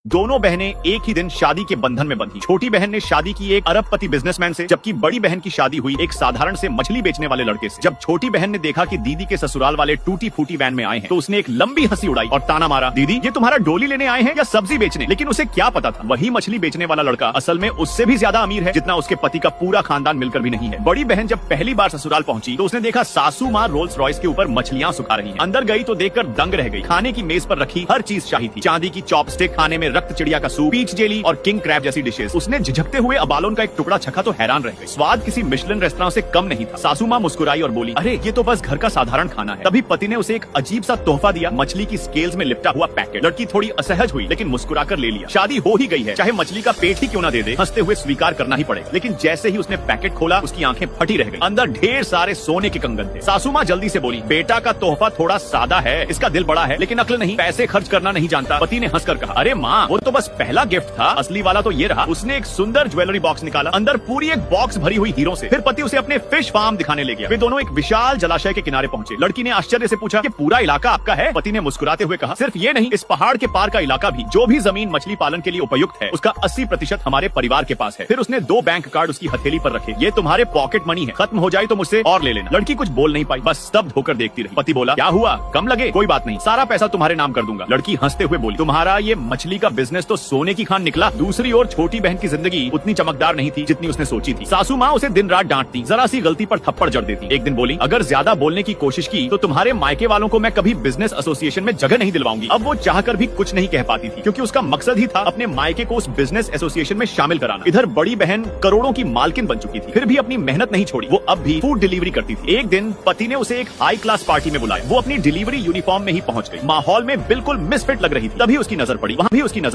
दोनों बहनें एक ही दिन शादी के बंधन में बंधी। छोटी बहन ने शादी की एक अरबपति बिजनेसमैन से, जबकि बड़ी बहन की शादी हुई एक साधारण से मछली बेचने वाले लड़के से। जब छोटी बहन ने देखा कि दीदी के ससुराल वाले टूटी फूटी वैन में आए हैं, तो उसने एक लंबी हंसी उड़ाई और ताना मारा, दीदी ये तुम्हारा डोली लेने आए हैं या सब्जी बेचने? लेकिन उसे क्या पता था, वही मछली बेचने वाला लड़का असल में उससे भी ज्यादा अमीर है जितना उसके पति का पूरा खानदान मिलकर भी नहीं है। बड़ी बहन जब पहली बार ससुराल पहुंची तो उसने देखा सासू माँ रोल्स रॉयस के ऊपर मछलियां सुखा रही हैं। अंदर गई तो देखकर दंग रह गई। खाने की मेज पर रखी हर चीज शाही थी। चांदी की चॉपस्टिक, खाने में रक्त चिड़िया का सूप, पीच जेली और किंग क्रैब जैसी डिशेस। उसने झिझकते हुए अबालोन का एक टुकड़ा चखा तो हैरान रह गई। स्वाद किसी मिशेलिन रेस्तरां से कम नहीं था। सासू माँ मुस्कुराई और बोली, अरे ये तो बस घर का साधारण खाना है। तभी पति ने उसे एक अजीब सा तोहफा दिया, मछली की स्केल्स में लिपटा हुआ पैकेट। लड़की थोड़ी असहज हुई लेकिन मुस्कुराकर ले लिया। शादी हो ही गई है, चाहे मछली का पेट ही क्यों ना दे दे, हंसते हुए स्वीकार करना ही पड़ेगा। लेकिन जैसे ही उसने पैकेट खोला उसकी आंखें फटी रह गई। अंदर ढेर सारे सोने के कंगन थे। सासू माँ जल्दी से बोली, बेटा का तोहफा थोड़ा सादा है, इसका दिल बड़ा है लेकिन अक्ल नहीं, पैसे खर्च करना नहीं जानता। पति ने हंसकर कहा, अरे माँ वो तो बस पहला गिफ्ट था, असली वाला तो ये रहा। उसने एक सुंदर ज्वेलरी बॉक्स निकाला, अंदर पूरी एक बॉक्स भरी हुई हीरों से। फिर पति उसे अपने फिश फार्म दिखाने ले गया। वे दोनों एक विशाल जलाशय के किनारे पहुंचे। लड़की ने आश्चर्य से पूछा, कि पूरा इलाका आपका है? पति ने मुस्कुराते हुए कहा, सिर्फ ये नहीं, इस पहाड़ के पार का इलाका भी, जो भी जमीन मछली पालन के लिए उपयुक्त है उसका 80% हमारे परिवार के पास है। फिर उसने 2 बैंक कार्ड उसकी हथेली पर रखे, ये तुम्हारे पॉकेट मनी है, खत्म हो जाए तो मुझसे और ले लेना। लड़की कुछ बोल नहीं पाई, बस स्तब्ध होकर देखती रही। पति बोला, क्या हुआ, कम लगे? कोई बात नहीं, सारा पैसा तुम्हारे नाम कर दूंगा। लड़की हंसते हुए बोली, तुम्हारा ये मछली का बिजनेस तो सोने की खान निकला। दूसरी ओर छोटी बहन की जिंदगी उतनी चमकदार नहीं थी जितनी उसने सोची थी। सासू माँ उसे दिन रात डांटती, जरा सी गलती पर थप्पड़ जड़ देती। एक दिन बोली, अगर ज्यादा बोलने की कोशिश की तो तुम्हारे मायके वालों को मैं कभी बिजनेस एसोसिएशन में जगह नहीं दिलवाऊंगी। अब वो चाहकर भी कुछ नहीं कह पाती थी, क्योंकि उसका मकसद ही था अपने मायके को उस बिजनेस एसोसिएशन में शामिल कराना। इधर बड़ी बहन करोड़ों की मालकिन बन चुकी थी, फिर भी अपनी मेहनत नहीं छोड़ी। वो अब भी फूड डिलीवरी करती थी। एक दिन पति ने उसे एक हाई क्लास पार्टी में बुलाया। वो अपनी डिलीवरी यूनिफॉर्म में ही पहुंच गई। माहौल में बिल्कुल मिसफिट लग रही थी। तभी उसकी नजर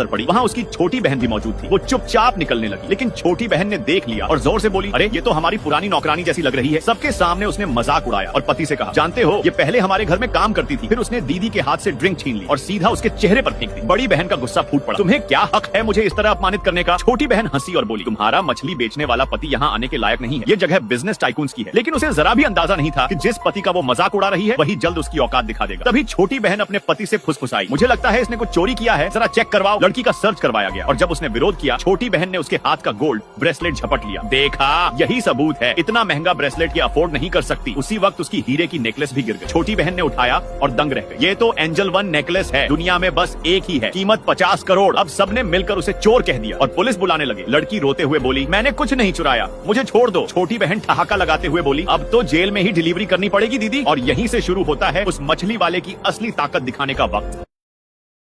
पड़ी, वहाँ उसकी छोटी बहन भी मौजूद थी। वो चुपचाप निकलने लगी, लेकिन छोटी बहन ने देख लिया और जोर से बोली, अरे ये तो हमारी पुरानी नौकरानी जैसी लग रही है। सबके सामने उसने मजाक उड़ाया और पति से कहा, जानते हो ये पहले हमारे घर में काम करती थी। फिर उसने दीदी के हाथ से ड्रिंक छीन ली और सीधा उसके चेहरे पर फेंक दी। बड़ी बहन का गुस्सा फूट पड़ा, तुम्हें क्या हक है मुझे इस तरह अपमानित करने का? छोटी बहन हंसी और बोली, तुम्हारा मछली बेचने वाला पति यहाँ आने के लायक नहीं है। ये जगह बिजनेस टाइकून्स की है। लेकिन उसे जरा भी अंदाजा नहीं था कि जिस पति का वो मजाक उड़ा रही है वही जल्द उसकी औकात दिखा देगा। तभी छोटी बहन अपने पति से फुसफुसाई, मुझे लगता है इसने कुछ चोरी किया है, जरा चेक करवाओ। लड़की का सर्च करवाया गया और जब उसने विरोध किया, छोटी बहन ने उसके हाथ का गोल्ड ब्रेसलेट झपट लिया। देखा, यही सबूत है, इतना महंगा ब्रेसलेट ये अफोर्ड नहीं कर सकती। उसी वक्त उसकी हीरे की नेकलेस भी गिर गई। छोटी बहन ने उठाया और दंग रह गई। ये तो एंजल 1 नेकलेस है, दुनिया में बस एक ही है, कीमत 50 करोड़। अब सबने मिलकर उसे चोर कह दिया और पुलिस बुलाने लगे। लड़की रोते हुए बोली, मैंने कुछ नहीं चुराया, मुझे छोड़ दो। छोटी बहन ठहाका लगाते हुए बोली, अब तो जेल में ही डिलीवरी करनी पड़ेगी दीदी। और यहीं से शुरू होता है उस मछली वाले की असली ताकत दिखाने का वक्त।